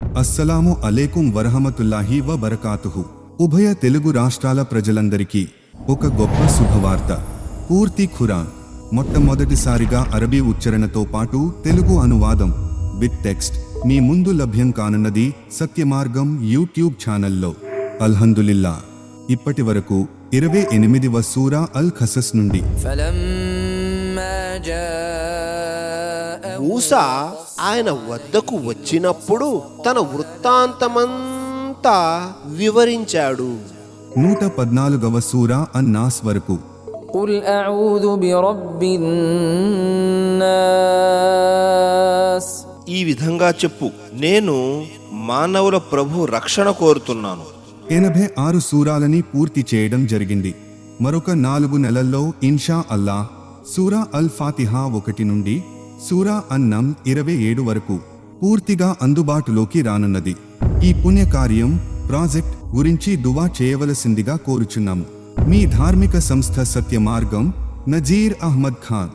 అస్సలాము అలైకుం వరహమతుల్లాహి వ బరకాతుహు. ఉభయ తెలుగు రాష్ట్రాల ప్రజలందరికీ ఒక గొప్ప శుభవార్త. పూర్తి ఖురాన్ మొట్టమొదటిసారిగా అరబీ ఉచ్చారణతో పాటు తెలుగు అనువాదం విత్ టెక్స్ట్ మీ ముందు లభ్యం కానున్నది సత్యమార్గం యూట్యూబ్ ఛానల్లో. అల్హందులిల్లా, ఇప్పటి వరకు 28వ సూరా అల్ ఖసస్ నుండి మూసా ఆయన వద్దకు వచ్చినప్పుడు తన వృత్తాంతమంతా వివరించాడు. 114వ సూరా అన్నాస్ వరకు. قل أعوذ برب الناس. ఈ విధంగా చెప్పు, నేను మానవుల ప్రభు రక్షణ కోరుతున్నాను. 86 సూరాలని పూర్తి చేయడం జరిగింది. మరొక 4 నెలల్లో ఇన్షా అల్లాహ్ సూరా అల్ ఫాతిహా 1 నుండి సూరా అన్నం 27 వరకు పూర్తిగా అందుబాటులోకి రానున్నది. ఈ పుణ్యకార్యం ప్రాజెక్ట్ గురించి దువా చేయవలసిందిగా కోరుచున్నాము. మీ ధార్మిక సంస్థ సత్యమార్గం. నజీర్ అహ్మద్ ఖాన్.